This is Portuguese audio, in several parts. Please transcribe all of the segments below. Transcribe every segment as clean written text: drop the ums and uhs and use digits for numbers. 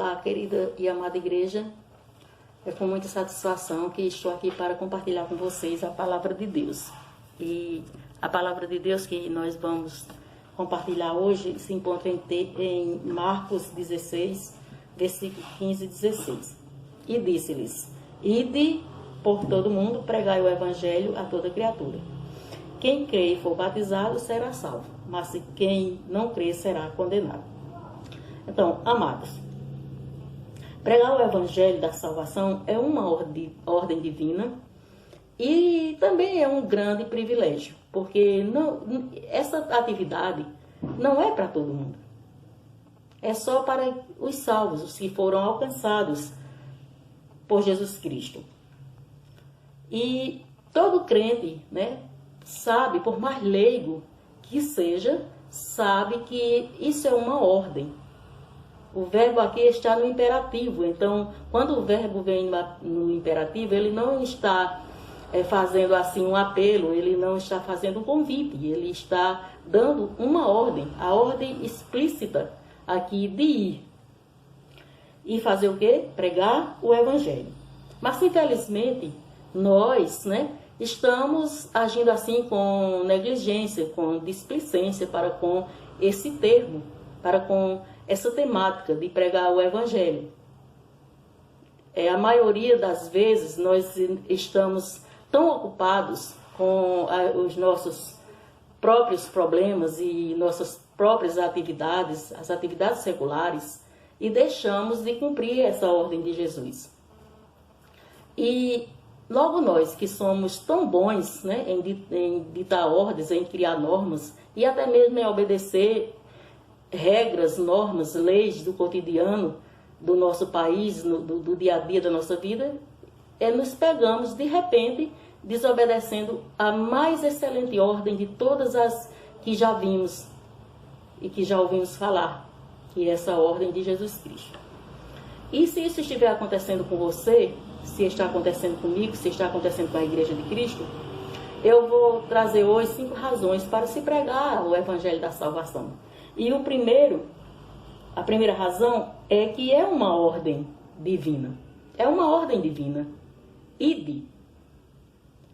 Olá, querida e amada igreja. É com muita satisfação que estou aqui para compartilhar com vocês a palavra de Deus. E a palavra de Deus que nós vamos compartilhar hoje se encontra em Marcos 16, versículo 15 e 16. E disse-lhes: Ide por todo mundo, pregai o evangelho a toda criatura. Quem crê e for batizado será salvo, mas quem não crê será condenado. Então, amados, pregar o evangelho da salvação é uma ordem divina e também é um grande privilégio, porque essa atividade não é para todo mundo. É só para os salvos, os que foram alcançados por Jesus Cristo. E todo crente, sabe, por mais leigo que seja, sabe que isso é uma ordem. O verbo aqui está no imperativo. Então, quando o verbo vem no imperativo, ele não está fazendo assim um apelo, ele não está fazendo um convite, ele está dando uma ordem, a ordem explícita aqui de ir. E fazer o quê? Pregar o evangelho. Mas, infelizmente, nós, estamos agindo assim com negligência, com displicência para com esse termo, para com essa temática de pregar o evangelho. A maioria das vezes nós estamos tão ocupados com os nossos próprios problemas e nossas próprias atividades, as atividades seculares, e deixamos de cumprir essa ordem de Jesus. E logo nós que somos tão bons em ditar ordens, em criar normas e até mesmo em obedecer regras, normas, leis do cotidiano do nosso país, do dia a dia da nossa vida, nos pegamos de repente desobedecendo a mais excelente ordem de todas as que já vimos e que já ouvimos falar, que é essa ordem de Jesus Cristo. E se isso estiver acontecendo com você, se está acontecendo comigo, se está acontecendo com a Igreja de Cristo, eu vou trazer hoje 5 razões para se pregar o Evangelho da Salvação. E a primeira razão é que é uma ordem divina. É uma ordem divina. Ide.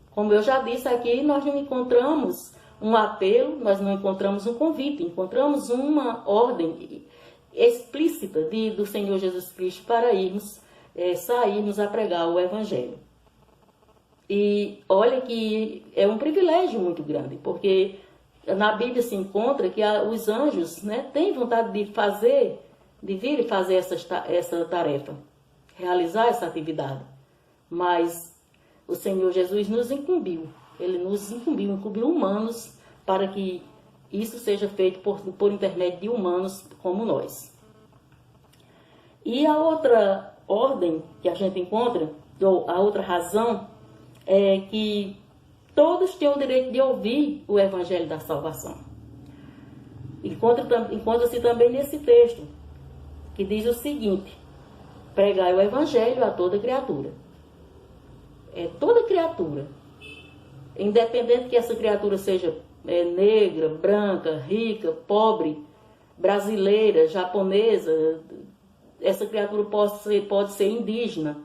Como eu já disse aqui, nós não encontramos um apelo, nós não encontramos um convite, encontramos uma ordem explícita do Senhor Jesus Cristo para sairmos a pregar o Evangelho. E olha que é um privilégio muito grande, porque na Bíblia se encontra que os anjos têm vontade de vir e fazer essa tarefa, realizar essa atividade. Mas o Senhor Jesus nos incumbiu, Ele nos incumbiu humanos para que isso seja feito por intermédio de humanos como nós. E a outra ordem que a gente encontra, ou a outra razão, é que todos têm o direito de ouvir o Evangelho da Salvação. Encontra-se também nesse texto, que diz o seguinte: pregai o Evangelho a toda criatura. Toda criatura, independente que essa criatura seja negra, branca, rica, pobre, brasileira, japonesa, essa criatura pode ser indígena,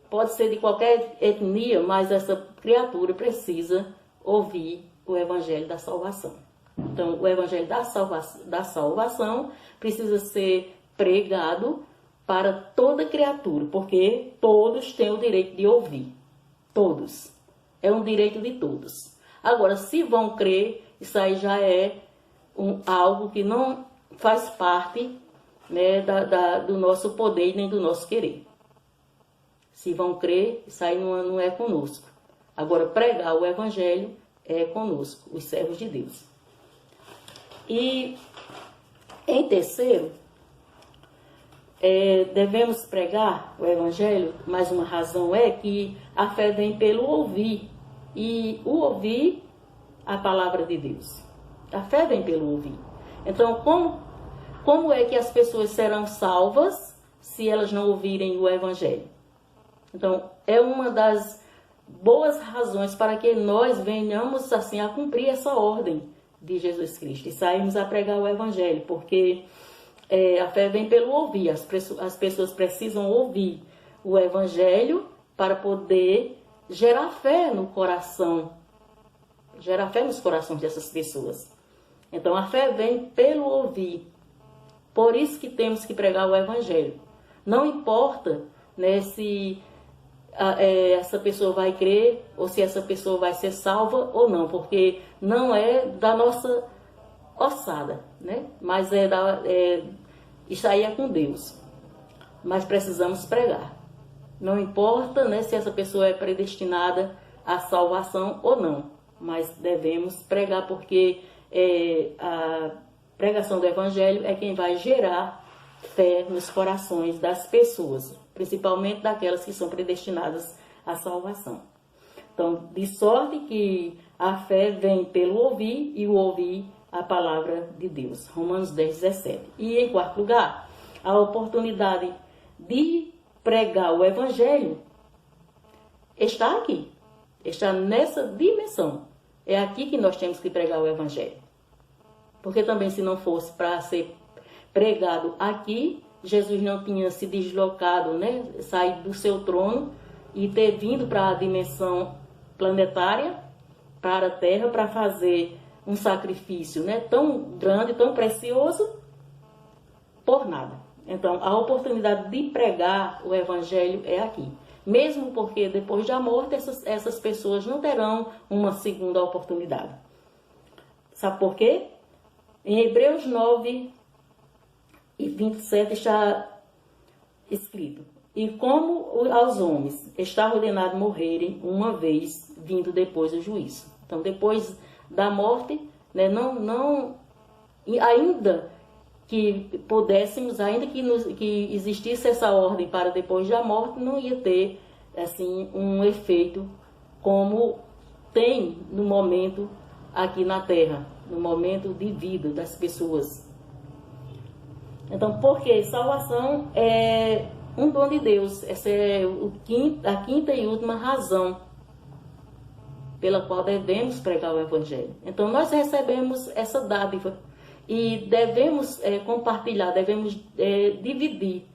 pode ser de qualquer etnia, mas essa criatura precisa ouvir o Evangelho da Salvação. Então, o Evangelho da salvação precisa ser pregado para toda criatura, porque todos têm o direito de ouvir. Todos. É um direito de todos. Agora, se vão crer, isso aí já é algo que não faz parte do nosso poder nem do nosso querer. Se vão crer, isso aí não é conosco. Agora, pregar o Evangelho é conosco, os servos de Deus. E, em terceiro, devemos pregar o Evangelho, mais uma razão é que a fé vem pelo ouvir. E o ouvir a palavra de Deus. A fé vem pelo ouvir. Então, como é que as pessoas serão salvas se elas não ouvirem o Evangelho? Então, é uma das boas razões para que nós venhamos assim a cumprir essa ordem de Jesus Cristo e sairmos a pregar o Evangelho, porque a fé vem pelo ouvir. As pessoas precisam ouvir o Evangelho para poder gerar fé no coração, gerar fé nos corações dessas pessoas. Então a fé vem pelo ouvir. Por isso que temos que pregar o Evangelho. Não importa, né, se essa pessoa vai crer ou se essa pessoa vai ser salva ou não, porque não é da nossa ossada, né? Mas isso aí é com Deus. Mas precisamos pregar. Não importa, né, se essa pessoa é predestinada à salvação ou não, mas devemos pregar, porque a pregação do Evangelho é quem vai gerar fé nos corações das pessoas, principalmente daquelas que são predestinadas à salvação. Então, de sorte que a fé vem pelo ouvir e o ouvir a palavra de Deus. Romanos 10, 17. E em quarto lugar, a oportunidade de pregar o Evangelho está aqui, está nessa dimensão. É aqui que nós temos que pregar o Evangelho. Porque também, se não fosse para ser pregado aqui, Jesus não tinha se deslocado, né, saído do seu trono e ter vindo para a dimensão planetária, para a Terra, para fazer um sacrifício, né, tão grande, tão precioso, por nada. Então, a oportunidade de pregar o Evangelho é aqui. Mesmo porque depois da morte, essas pessoas não terão uma segunda oportunidade. Sabe por quê? Em Hebreus 9 e 27 está escrito: e como aos homens está ordenado morrerem uma vez, vindo depois do juízo. Então, depois da morte, né, ainda que pudéssemos, ainda que existisse essa ordem para depois da morte, não ia ter assim um efeito como tem no momento aqui na Terra, no momento de vida das pessoas. Então, porque salvação é um dom de Deus. Essa é a quinta e última razão pela qual devemos pregar o Evangelho. Então, nós recebemos essa dádiva e devemos compartilhar, devemos dividir,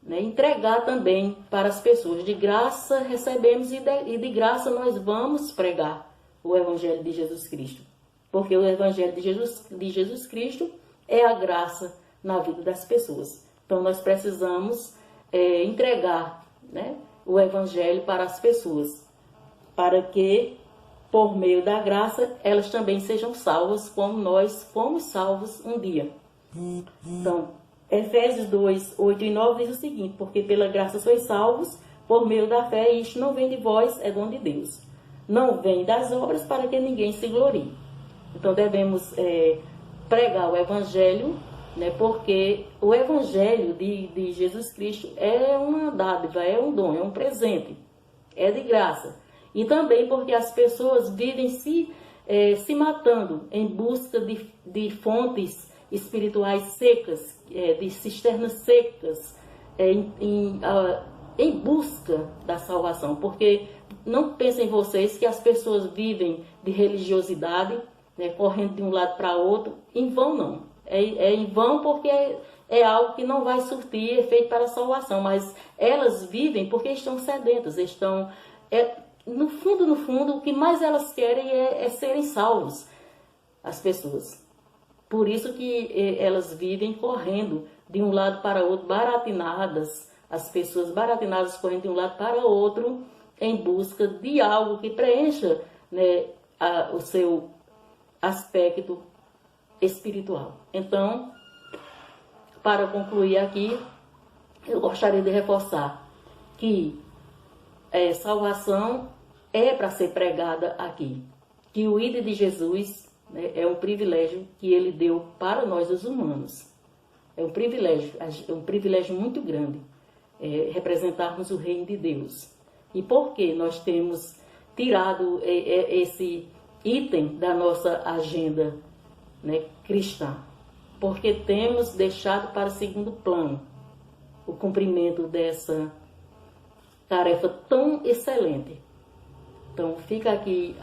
né? Entregar também para as pessoas. De graça recebemos e de graça nós vamos pregar o Evangelho de Jesus Cristo. Porque o Evangelho de Jesus Cristo é a graça na vida das pessoas. Então, nós precisamos entregar, né, o Evangelho para as pessoas, para que, por meio da graça, elas também sejam salvas, como nós fomos salvos um dia. Então, Efésios 2, 8 e 9 diz o seguinte: porque pela graça sois salvos, por meio da fé, e isto não vem de vós, é dom de Deus. Não vem das obras, para que ninguém se glorie. Então, devemos pregar o Evangelho, né, porque o Evangelho de Jesus Cristo é uma dádiva, é um dom, é um presente, é de graça. E também porque as pessoas vivem se matando em busca de fontes espirituais secas, de cisternas secas, em busca da salvação. Porque não pensem vocês que as pessoas vivem de religiosidade, né, correndo de um lado para outro, em vão não. É em vão porque é algo que não vai surtir efeito para a salvação, mas elas vivem porque estão sedentas, no fundo, o que mais elas querem é serem salvos, as pessoas. Por isso que elas vivem correndo de um lado para outro, baratinadas, as pessoas baratinadas correndo de um lado para outro, em busca de algo que preencha, né, o seu aspecto espiritual. Então, para concluir aqui, eu gostaria de reforçar que salvação é para ser pregada aqui. Que o ID de Jesus, né, é um privilégio que ele deu para nós, os humanos. É um privilégio muito grande representarmos o reino de Deus. E por que nós temos tirado esse item da nossa agenda, né, cristã? Porque temos deixado para segundo plano o cumprimento dessa tarefa tão excelente. Então fica aqui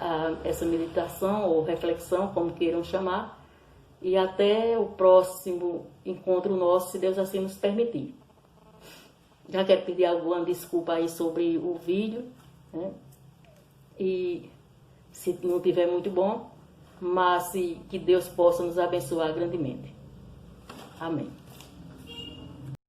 essa meditação ou reflexão, como queiram chamar, E até o próximo encontro nosso, se Deus assim nos permitir. Já quero pedir alguma desculpa aí sobre o vídeo, né? E se não tiver muito bom, mas que Deus possa nos abençoar grandemente. Amém.